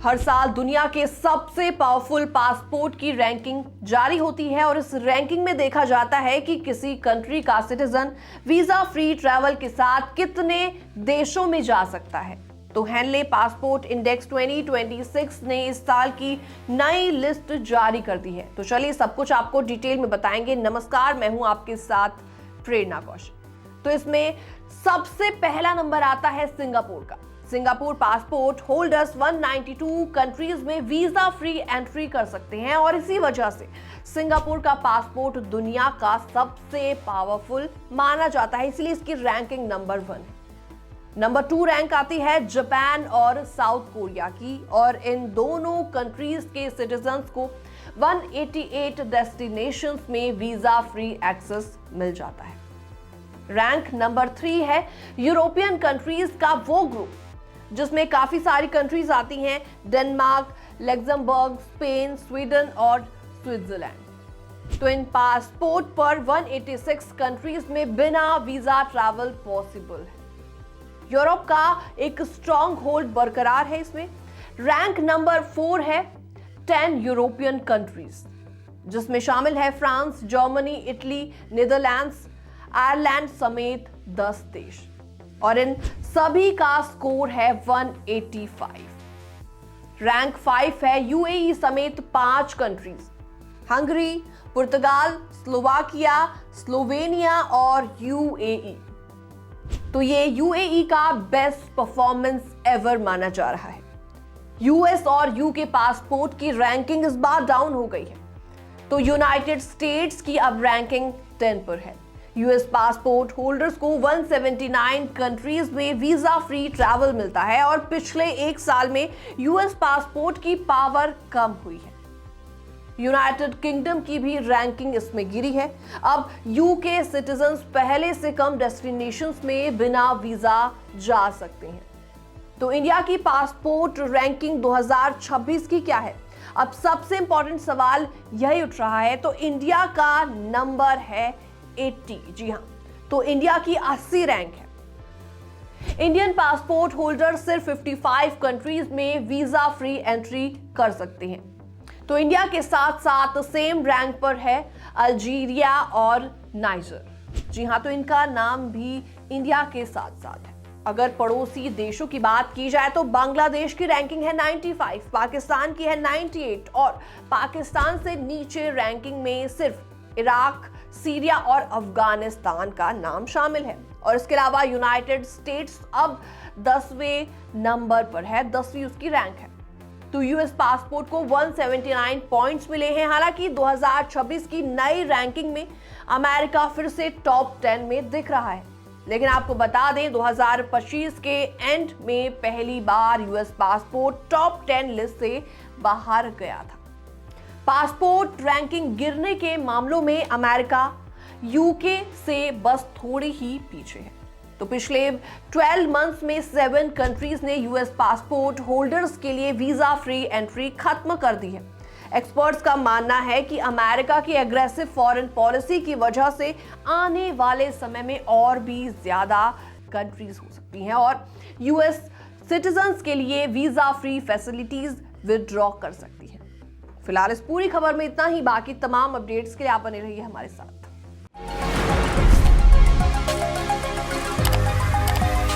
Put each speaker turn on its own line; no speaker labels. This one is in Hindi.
हर साल दुनिया के सबसे पावरफुल पासपोर्ट की रैंकिंग जारी होती है और इस रैंकिंग में देखा जाता है कि किसी कंट्री का सिटीजन वीजा फ्री ट्रैवल के साथ कितने देशों में जा सकता है। तो हेनले पासपोर्ट इंडेक्स 2026 ने इस साल की नई लिस्ट जारी कर दी है। तो चलिए सब कुछ आपको डिटेल में बताएंगे। नमस्कार, मैं हूं आपके साथ प्रेरणा कौशिक। तो इसमें सबसे पहला नंबर आता है सिंगापुर का। सिंगापुर पासपोर्ट होल्डर्स 192 कंट्रीज में वीजा फ्री एंट्री कर सकते हैं और इसी वजह से सिंगापुर का पासपोर्ट दुनिया का सबसे पावरफुल माना जाता है, इसलिए इसकी रैंकिंग नंबर 1 है। नंबर 2 रैंक आती है जापान और साउथ कोरिया की और इन दोनों कंट्रीज के सिटीजन्स को 188 डेस्टिनेशंस में वीजा फ्री एक्सेस मिल जाता है। रैंक नंबर 3 है यूरोपियन कंट्रीज का वो ग्रुप जिसमें काफी सारी कंट्रीज आती हैं, डेनमार्क, लग्जमबर्ग, स्पेन, स्वीडन और स्विट्जरलैंड। तो इन पासपोर्ट पर 186 कंट्रीज में बिना वीजा ट्रैवल पॉसिबल है। यूरोप का एक स्ट्रॉन्ग होल्ड बरकरार है इसमें। रैंक नंबर 4 है 10 यूरोपियन कंट्रीज जिसमें शामिल है France, Germany, Italy, Netherlands, Ireland समेत 10 देश और इन सभी का स्कोर है 185। रैंक 5 है यूएई समेत 5 कंट्रीज, हंगरी, पुर्तगाल, स्लोवाकिया, स्लोवेनिया और यूएई। तो ये यूएई का बेस्ट परफॉर्मेंस एवर माना जा रहा है। यूएस और यूके पासपोर्ट की रैंकिंग इस बार डाउन हो गई है, तो यूनाइटेड स्टेट्स की अब रैंकिंग 10 पर है। यूएस पासपोर्ट होल्डर्स को 179 कंट्रीज में वीजा फ्री ट्रैवल मिलता है और पिछले एक साल में यूएस पासपोर्ट की पावर कम हुई है। यूनाइटेड किंगडम की भी रैंकिंग इसमें गिरी है। अब यूके सिटीजन्स पहले से कम डेस्टिनेशंस में बिना वीजा जा सकते हैं। तो इंडिया की पासपोर्ट रैंकिंग 2026 की क्या है? अब सबसे इंपॉर्टेंट सवाल यही उठ रहा है। तो इंडिया का नंबर है 80। जी हां, तो इंडिया की 80 रैंक है। इंडियन पासपोर्ट होल्डर सिर्फ 55 कंट्रीज में वीजा फ्री एंट्री कर सकते हैं। तो इंडिया के साथ साथ सेम रैंक पर है अल्जीरिया और नाइजर। जी हां, तो इनका नाम भी इंडिया के साथ साथ है। अगर पड़ोसी देशों की बात की जाए तो बांग्लादेश की रैंकिंग है 95, पाकिस्तान की है 98 और पाकिस्तान से नीचे रैंकिंग में सिर्फ इराक, सीरिया और अफगानिस्तान का नाम शामिल है। और इसके अलावा यूनाइटेड स्टेट्स अब 10वें नंबर पर है, 10वीं उसकी रैंक है। तो यूएस पासपोर्ट को 179 पॉइंट्स मिले हैं। हालांकि 2026 की नई रैंकिंग में अमेरिका फिर से टॉप 10 में दिख रहा है, लेकिन आपको बता दें 2025 के एंड में पहली बार यूएस पासपोर्ट टॉप 10 लिस्ट से बाहर गया था। पासपोर्ट रैंकिंग गिरने के मामलों में अमेरिका यूके से बस थोड़ी ही पीछे है। तो पिछले 12 मंथ्स में 7 कंट्रीज ने यूएस पासपोर्ट होल्डर्स के लिए वीजा फ्री एंट्री खत्म कर दी है। एक्सपर्ट्स का मानना है कि अमेरिका की एग्रेसिव फॉरेन पॉलिसी की वजह से आने वाले समय में और भी ज्यादा कंट्रीज हो सकती हैं और यूएस सिटीजन्स के लिए वीजा फ्री फैसिलिटीज विदड्रॉ कर सकती हैं। फिलहाल इस पूरी खबर में इतना ही। बाकी तमाम अपडेट्स के लिए आप बने रहिए हमारे साथ।